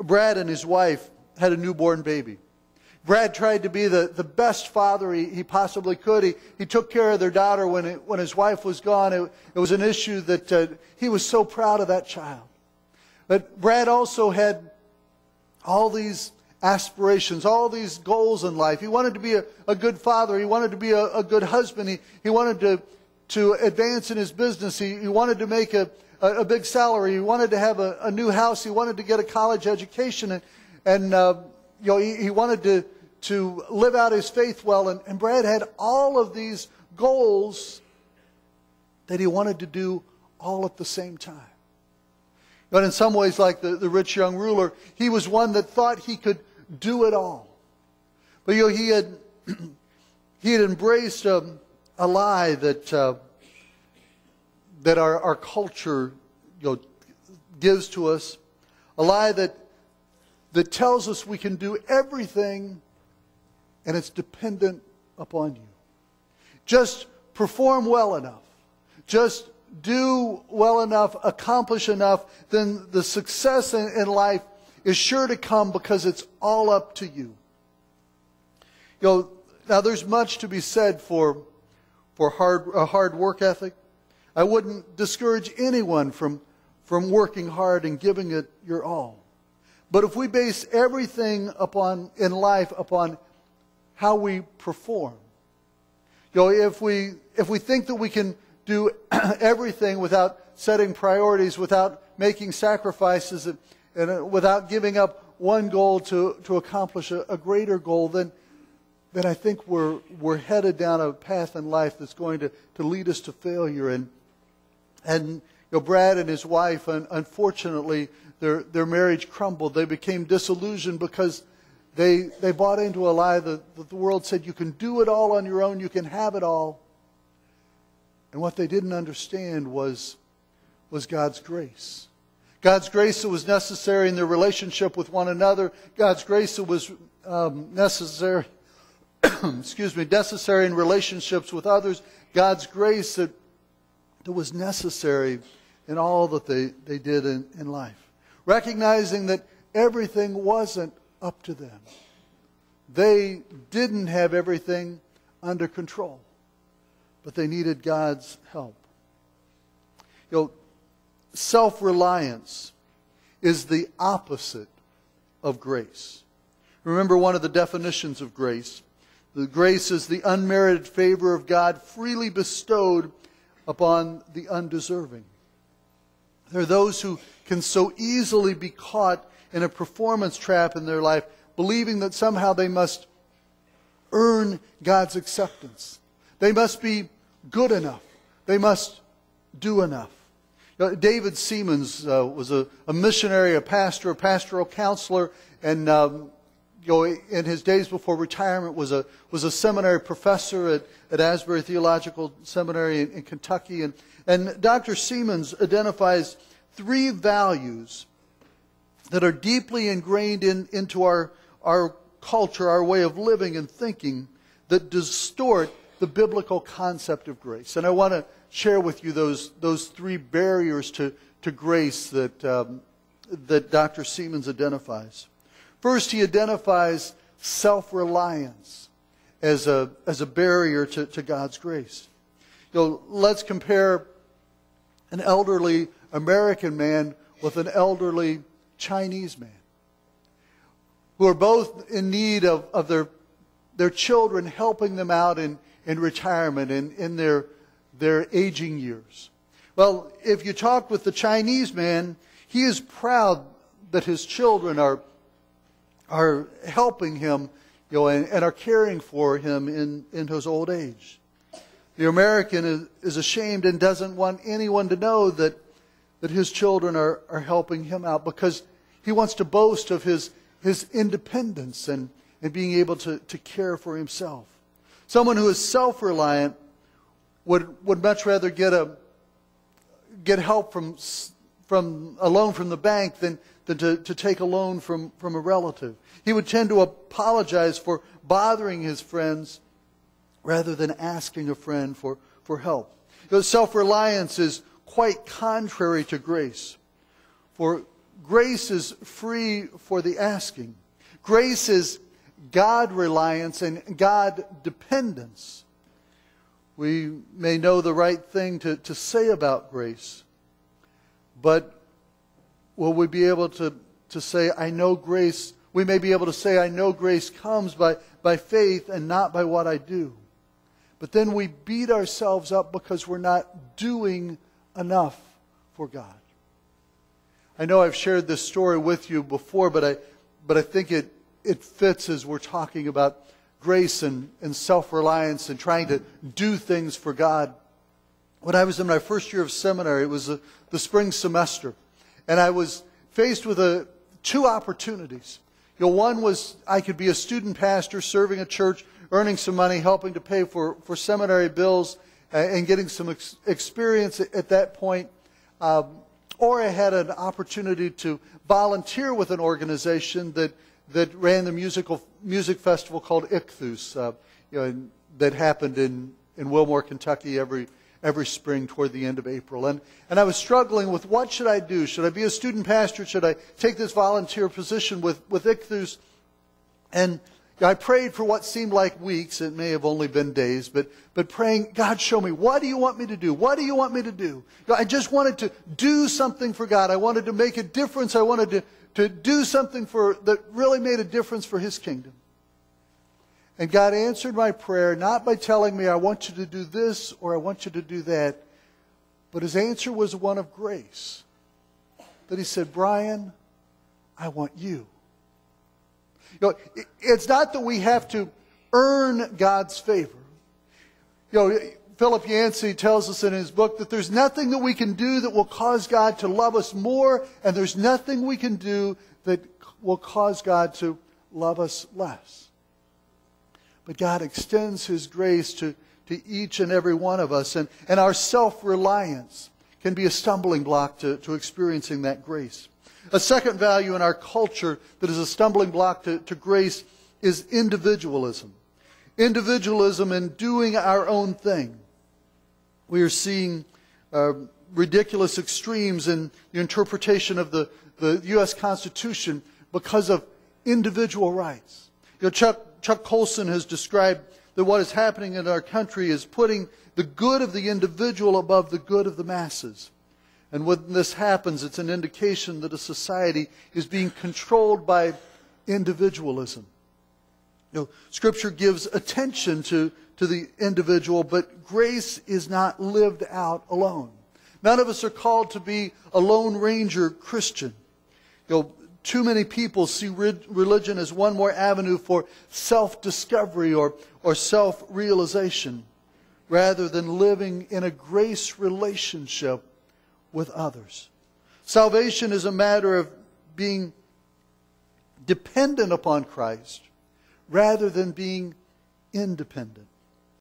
Brad and his wife had a newborn baby. Brad tried to be the best father he possibly could. He took care of their daughter when his wife was gone. It was an issue that he was so proud of that child. But Brad also had all these aspirations, all these goals in life. He wanted to be a good father. He wanted to be a good husband. He wanted to advance in his business. He wanted to make a big salary. He wanted to have a new house. He wanted to get a college education. And he wanted to live out his faith well. And Brad had all of these goals that he wanted to do all at the same time. But in some ways, like the rich young ruler, he was one that thought he could do it all. But he had embraced a lie that our culture gives to us, a lie that tells us we can do everything and it's dependent upon you. Just perform well enough. Just do well enough, accomplish enough, then the success in life is sure to come because it's all up to you. Now there's much to be said for a hard work ethic. I wouldn't discourage anyone from working hard and giving it your all. But if we base everything in life upon how we perform, if we think that we can do everything without setting priorities, without making sacrifices, and without giving up one goal to accomplish a greater goal, then I think we're headed down a path in life that's going to lead us to failure. And Brad and his wife, unfortunately, their marriage crumbled. They became disillusioned because they bought into a lie that the world said you can do it all on your own, you can have it all. And what they didn't understand was God's grace. God's grace that was necessary in their relationship with one another. God's grace that was necessary, necessary in relationships with others. God's grace that was necessary in all that they did in life. Recognizing that everything wasn't up to them. They didn't have everything under control, but they needed God's help. Self-reliance is the opposite of grace. Remember one of the definitions of grace. The grace is the unmerited favor of God freely bestowed upon the undeserving. There are those who can so easily be caught in a performance trap in their life, believing that somehow they must earn God's acceptance. They must be good enough. They must do enough. David Seamands was a missionary, a pastor, a pastoral counselor, and in his days before retirement was a seminary professor at Asbury Theological Seminary in Kentucky. And Dr. Seamands identifies 3 values that are deeply ingrained into our culture, our way of living and thinking, that distort the biblical concept of grace. And I want to share with you those 3 barriers to grace that Dr. Seamands identifies. First, he identifies self-reliance as a barrier to God's grace. Let's compare an elderly American man with an elderly Chinese man, who are both in need of their children helping them out in retirement and in their aging years. Well, if you talk with the Chinese man, he is proud that his children are helping him, and are caring for him in his old age. The American is ashamed and doesn't want anyone to know that his children are helping him out, because he wants to boast of his independence and being able to care for himself. Someone who is self-reliant would much rather get help from a loan from the bank than to take a loan from a relative. He would tend to apologize for bothering his friends rather than asking a friend for help. Self-reliance is quite contrary to grace. For grace is free for the asking. Grace is God reliance and God dependence. We may know the right thing to say about grace, but will we be able to say, I know grace? We may be able to say, I know grace comes by faith and not by what I do. But then we beat ourselves up because we're not doing enough for God. I know I've shared this story with you before, but I think it fits as we're talking about grace and self-reliance and trying to do things for God. When I was in my first year of seminary, it was the spring semester, and I was faced with two opportunities. One was I could be a student pastor serving a church, earning some money, helping to pay for seminary bills, and getting some experience at that point. Or I had an opportunity to volunteer with an organization that ran the music festival called Ichthus, that happened in Wilmore, Kentucky every spring toward the end of April. And I was struggling with what should I do? Should I be a student pastor? Should I take this volunteer position with Ichthus? And I prayed for what seemed like weeks. It may have only been days, but praying, God, show me. What do you want me to do? What do you want me to do? I just wanted to do something for God. I wanted to make a difference. I wanted to do something that really made a difference for His kingdom. And God answered my prayer, not by telling me, I want you to do this or I want you to do that, but His answer was one of grace. That He said, Brian, I want you. It's not that we have to earn God's favor. Philip Yancey tells us in his book that there's nothing that we can do that will cause God to love us more, and there's nothing we can do that will cause God to love us less. But God extends His grace to each and every one of us, and our self-reliance can be a stumbling block to experiencing that grace. A second value in our culture that is a stumbling block to grace is individualism. Individualism in doing our own thing. We are seeing ridiculous extremes in the interpretation of the U.S. Constitution because of individual rights. Chuck Colson has described that what is happening in our country is putting the good of the individual above the good of the masses. And when this happens, it's an indication that a society is being controlled by individualism. Scripture gives attention to the individual, but grace is not lived out alone. None of us are called to be a Lone Ranger Christian. Too many people see religion as one more avenue for self-discovery or self-realization, rather than living in a grace relationship with others. Salvation is a matter of being dependent upon Christ rather than being independent.